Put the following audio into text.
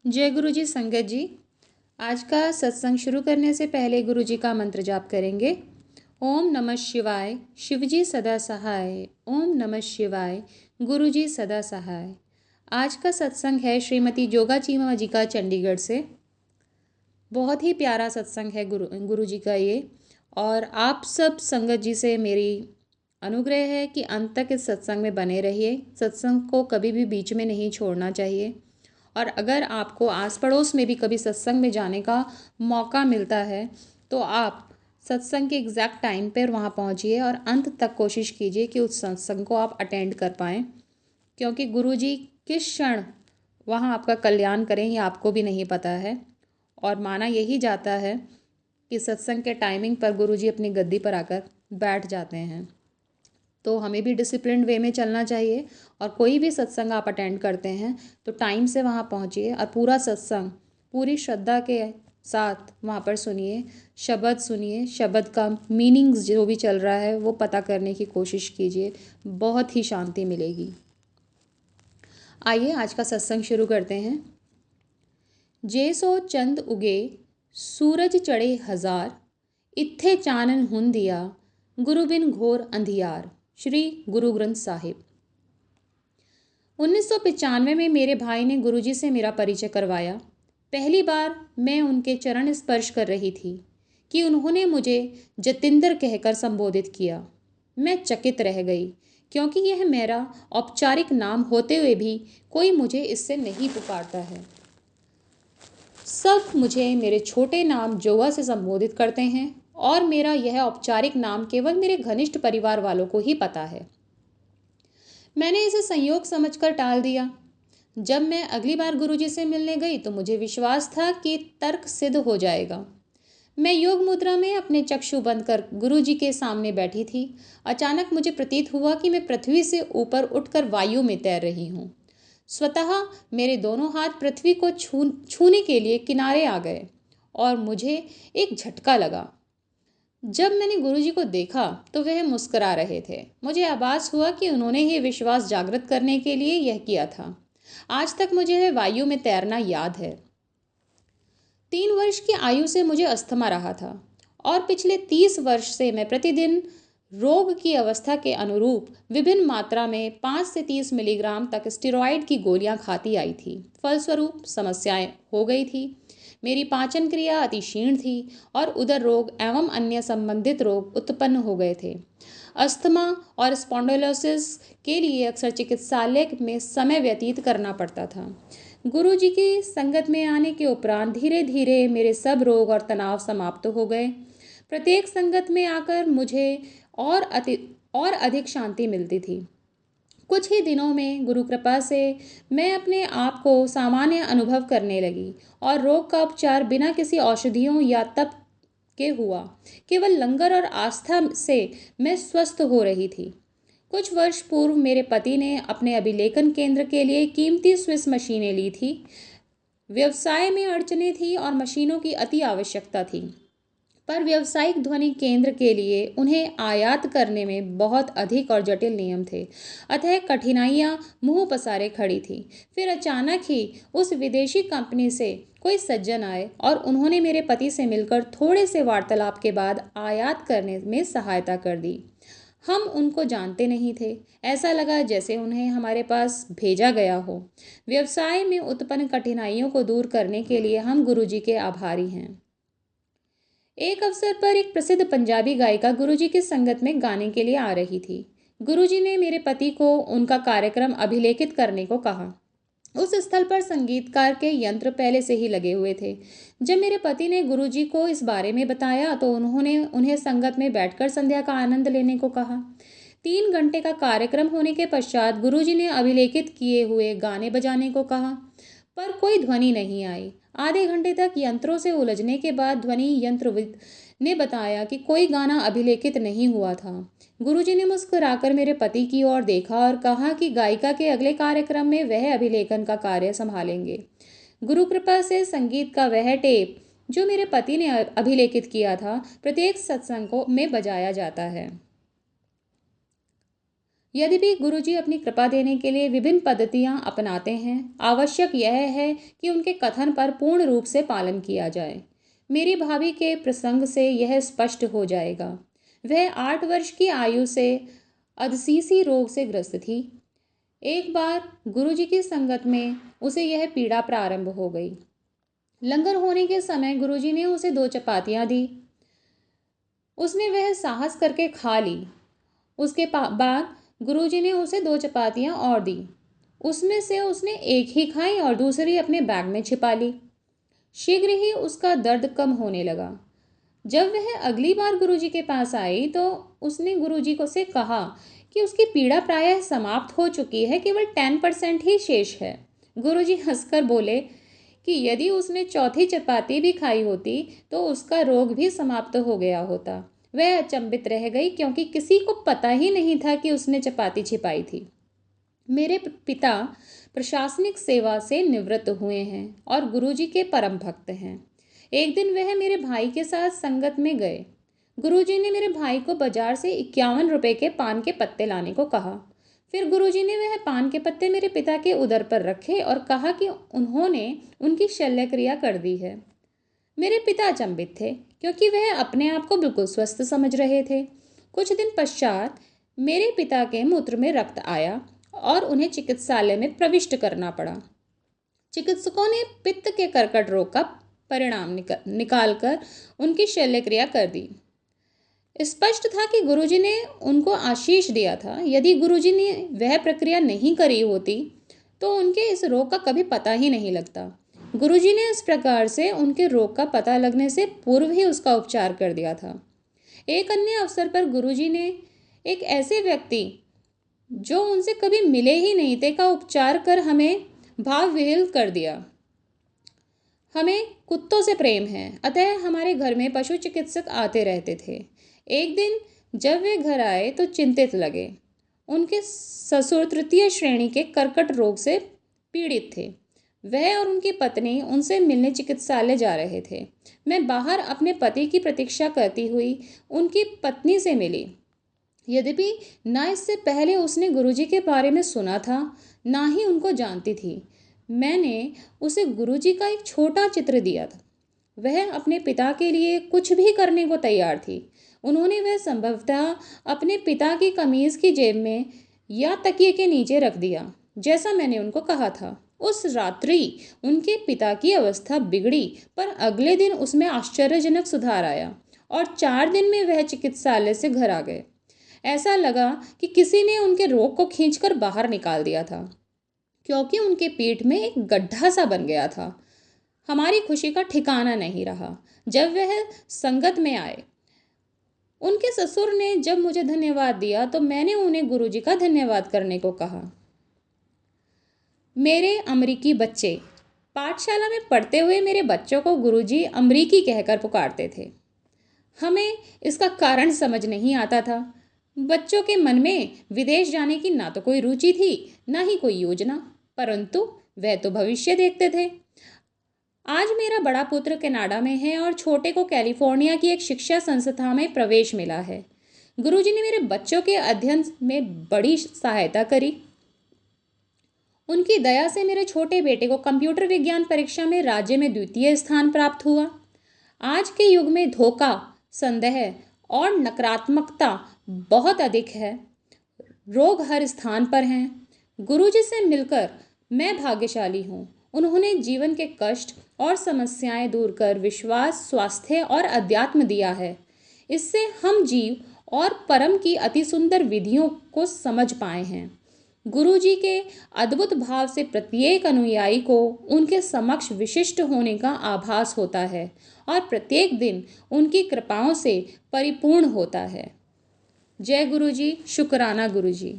जय गुरु जी संगत जी। आज का सत्संग शुरू करने से पहले गुरु जी का मंत्र जाप करेंगे। ओम नमः शिवाय, शिव जी सदा सहाय। ओम नमः शिवाय, गुरु जी सदा सहाय। आज का सत्संग है श्रीमती जोगा चीमा जी का चंडीगढ़ से। बहुत ही प्यारा सत्संग है गुरु जी का ये। और आप सब संगत जी से मेरी अनुग्रह है कि अंत तक इस सत्संग में बने रहिए। सत्संग को कभी भी बीच में नहीं छोड़ना चाहिए। और अगर आपको आस पड़ोस में भी कभी सत्संग में जाने का मौका मिलता है तो आप सत्संग के एग्जैक्ट टाइम पर वहाँ पहुँचिए और अंत तक कोशिश कीजिए कि उस सत्संग को आप अटेंड कर पाएँ, क्योंकि गुरु जी किस क्षण वहाँ आपका कल्याण करें ये आपको भी नहीं पता है। और माना यही जाता है कि सत्संग के टाइमिंग पर गुरु जी अपनी गद्दी पर आकर बैठ जाते हैं। तो हमें भी डिसिप्लिन वे में चलना चाहिए। और कोई भी सत्संग आप अटेंड करते हैं तो टाइम से वहाँ पहुँचिए और पूरा सत्संग पूरी श्रद्धा के साथ वहाँ पर सुनिए, शब्द सुनिए, शब्द का मीनिंग्स जो भी चल रहा है वो पता करने की कोशिश कीजिए। बहुत ही शांति मिलेगी। आइए आज का सत्संग शुरू करते हैं। जैसो चंद उगे सूरज चढ़े हजार, इत्थे चानन हुन दिया गुरु बिन घोर अंधियार। श्री गुरु ग्रंथ साहिब। 1995 में मेरे भाई ने गुरुजी से मेरा परिचय करवाया। पहली बार मैं उनके चरण स्पर्श कर रही थी कि उन्होंने मुझे जतिंदर कहकर संबोधित किया। मैं चकित रह गई, क्योंकि यह मेरा औपचारिक नाम होते हुए भी कोई मुझे इससे नहीं पुकारता है। सब मुझे मेरे छोटे नाम जोगा से संबोधित करते हैं और मेरा यह औपचारिक नाम केवल मेरे घनिष्ठ परिवार वालों को ही पता है। मैंने इसे संयोग समझकर टाल दिया। जब मैं अगली बार गुरुजी से मिलने गई तो मुझे विश्वास था कि तर्क सिद्ध हो जाएगा। मैं योग मुद्रा में अपने चक्षु बंद कर गुरुजी के सामने बैठी थी। अचानक मुझे प्रतीत हुआ कि मैं पृथ्वी से ऊपर उठकर वायु में तैर रही हूँ। स्वतः मेरे दोनों हाथ पृथ्वी को छूने के लिए किनारे आ गए और मुझे एक झटका लगा। जब मैंने गुरुजी को देखा तो वह मुस्कुरा रहे थे। मुझे आभास हुआ कि उन्होंने ही विश्वास जागृत करने के लिए यह किया था। आज तक मुझे वायु में तैरना याद है। 3 वर्ष की आयु से मुझे अस्थमा रहा था और पिछले 30 वर्ष से मैं प्रतिदिन रोग की अवस्था के अनुरूप विभिन्न मात्रा में 5 से 30 मिलीग्राम तक स्टेरॉइड की गोलियां खाती आई थी। फलस्वरूप समस्याएं हो गई थी। मेरी पाचन क्रिया अति क्षीण थी और उदर रोग एवं अन्य संबंधित रोग उत्पन्न हो गए थे। अस्थमा और स्पॉन्डिलोसिस के लिए अक्सर चिकित्सालय में समय व्यतीत करना पड़ता था। गुरु जी की संगत में आने के उपरांत धीरे धीरे मेरे सब रोग और तनाव समाप्त हो गए। प्रत्येक संगत में आकर मुझे और अधिक शांति मिलती थी। कुछ ही दिनों में गुरु कृपा से मैं अपने आप को सामान्य अनुभव करने लगी और रोग का उपचार बिना किसी औषधियों या तप के हुआ। केवल लंगर और आस्था से मैं स्वस्थ हो रही थी। कुछ वर्ष पूर्व मेरे पति ने अपने अभिलेखन केंद्र के लिए कीमती स्विस मशीनें ली थी। व्यवसाय में अड़चनें थी और मशीनों की अति आवश्यकता थी, पर व्यावसायिक ध्वनि केंद्र के लिए उन्हें आयात करने में बहुत अधिक और जटिल नियम थे। अतः कठिनाइयां मुंह पसारे खड़ी थी। फिर अचानक ही उस विदेशी कंपनी से कोई सज्जन आए और उन्होंने मेरे पति से मिलकर थोड़े से वार्तालाप के बाद आयात करने में सहायता कर दी। हम उनको जानते नहीं थे। ऐसा लगा जैसे उन्हें हमारे पास भेजा गया हो। व्यवसाय में उत्पन्न कठिनाइयों को दूर करने के लिए हम गुरुजी के आभारी हैं। एक अवसर पर एक प्रसिद्ध पंजाबी गायिका गुरुजी की संगत में गाने के लिए आ रही थी। गुरुजी ने मेरे पति को उनका कार्यक्रम अभिलेखित करने को कहा। उस स्थल पर संगीतकार के यंत्र पहले से ही लगे हुए थे। जब मेरे पति ने गुरुजी को इस बारे में बताया तो उन्होंने उन्हें संगत में बैठकर संध्या का आनंद लेने को कहा। 3 घंटे का कार्यक्रम होने के पश्चात गुरुजी ने अभिलेखित किए हुए गाने बजाने को कहा, पर कोई ध्वनि नहीं आई। आधे घंटे तक यंत्रों से उलझने के बाद ध्वनि यंत्रविद ने बताया कि कोई गाना अभिलेखित नहीं हुआ था। गुरुजी ने मुस्कुराकर मेरे पति की ओर देखा और कहा कि गायिका के अगले कार्यक्रम में वह अभिलेखन का कार्य संभालेंगे। गुरु कृपा से संगीत का वह टेप जो मेरे पति ने अभिलेखित किया था प्रत्येक सत्संग को में बजाया जाता है। यद्यपि गुरुजी अपनी कृपा देने के लिए विभिन्न पद्धतियां अपनाते हैं, आवश्यक यह है कि उनके कथन पर पूर्ण रूप से पालन किया जाए। मेरी भाभी के प्रसंग से यह स्पष्ट हो जाएगा। वह 8 वर्ष की आयु से अधसीसी रोग से ग्रस्त थी। एक बार गुरुजी की संगत में उसे यह पीड़ा प्रारंभ हो गई। लंगर होने के समय गुरुजी ने उसे 2 चपातियां दी। उसने वह साहस करके खा ली। उसके बाद गुरुजी ने उसे 2 चपातियां और दी। उसमें से उसने एक ही खाई और दूसरी अपने बैग में छिपा ली। शीघ्र ही उसका दर्द कम होने लगा। जब वह अगली बार गुरुजी के पास आई तो उसने गुरुजी को से कहा कि उसकी पीड़ा प्रायः समाप्त हो चुकी है, केवल 10% ही शेष है। गुरुजी हंसकर बोले कि यदि उसने चौथी चपाती भी खाई होती तो उसका रोग भी समाप्त हो गया होता। वह अचंभित रह गई क्योंकि किसी को पता ही नहीं था कि उसने चपाती छिपाई थी। मेरे पिता प्रशासनिक सेवा से निवृत्त हुए हैं और गुरुजी के परम भक्त हैं। एक दिन वह मेरे भाई के साथ संगत में गए। गुरुजी ने मेरे भाई को बाजार से 51 रुपए के पान के पत्ते लाने को कहा। फिर गुरुजी ने वह पान के पत्ते मेरे पिता के उदर पर रखे और कहा कि उन्होंने उनकी शल्य क्रिया कर दी है। मेरे पिता अचंभित थे क्योंकि वह अपने आप को बिल्कुल स्वस्थ समझ रहे थे। कुछ दिन पश्चात मेरे पिता के मूत्र में रक्त आया और उन्हें चिकित्सालय में प्रविष्ट करना पड़ा। चिकित्सकों ने पित्त के कर्कट रोग का परिणाम निकालकर उनकी शल्य क्रिया कर दी। स्पष्ट था कि गुरुजी ने उनको आशीष दिया था। यदि गुरुजी ने वह प्रक्रिया नहीं करी होती तो उनके इस रोग का कभी पता ही नहीं लगता। गुरुजी ने इस प्रकार से उनके रोग का पता लगने से पूर्व ही उसका उपचार कर दिया था। एक अन्य अवसर पर गुरुजी ने एक ऐसे व्यक्ति जो उनसे कभी मिले ही नहीं थे का उपचार कर हमें भाव विह्वल कर दिया। हमें कुत्तों से प्रेम है, अतः हमारे घर में पशु चिकित्सक आते रहते थे। एक दिन जब वे घर आए तो चिंतित लगे। उनके ससुर 3य श्रेणी के कर्कट रोग से पीड़ित थे। वह और उनकी पत्नी उनसे मिलने चिकित्सालय जा रहे थे। मैं बाहर अपने पति की प्रतीक्षा करती हुई उनकी पत्नी से मिली। यद्यपि न इससे पहले उसने गुरुजी के बारे में सुना था, ना ही उनको जानती थी। मैंने उसे गुरुजी का एक छोटा चित्र दिया था। वह अपने पिता के लिए कुछ भी करने को तैयार थी। उन्होंने वह संभवतः अपने पिता की कमीज की जेब में या तकिए के नीचे रख दिया, जैसा मैंने उनको कहा था। उस रात्रि उनके पिता की अवस्था बिगड़ी, पर अगले दिन उसमें आश्चर्यजनक सुधार आया और 4 दिन में वह चिकित्सालय से घर आ गए। ऐसा लगा कि किसी ने उनके रोग को खींचकर बाहर निकाल दिया था, क्योंकि उनके पेट में एक गड्ढा सा बन गया था। हमारी खुशी का ठिकाना नहीं रहा जब वह संगत में आए। उनके ससुर ने जब मुझे धन्यवाद दिया तो मैंने उन्हें गुरुजी का धन्यवाद करने को कहा। मेरे अमरीकी बच्चे। पाठशाला में पढ़ते हुए मेरे बच्चों को गुरुजी अमरीकी कहकर पुकारते थे। हमें इसका कारण समझ नहीं आता था। बच्चों के मन में विदेश जाने की ना तो कोई रुचि थी, ना ही कोई योजना, परंतु वह तो भविष्य देखते थे। आज मेरा बड़ा पुत्र कनाडा में है और छोटे को कैलिफोर्निया की एक शिक्षा संस्था में प्रवेश मिला है। गुरुजी ने मेरे बच्चों के अध्ययन में बड़ी सहायता करी। उनकी दया से मेरे छोटे बेटे को कंप्यूटर विज्ञान परीक्षा में राज्य में 2य स्थान प्राप्त हुआ। आज के युग में धोखा, संदेह और नकारात्मकता बहुत अधिक है। रोग हर स्थान पर हैं। गुरुजी से मिलकर मैं भाग्यशाली हूँ। उन्होंने जीवन के कष्ट और समस्याएं दूर कर विश्वास, स्वास्थ्य और अध्यात्म दिया है। इससे हम जीव और परम की अति सुंदर विधियों को समझ पाए हैं। गुरुजी के अद्भुत भाव से प्रत्येक अनुयायी को उनके समक्ष विशिष्ट होने का आभास होता है और प्रत्येक दिन उनकी कृपाओं से परिपूर्ण होता है। जय गुरुजी, शुक्राना गुरुजी।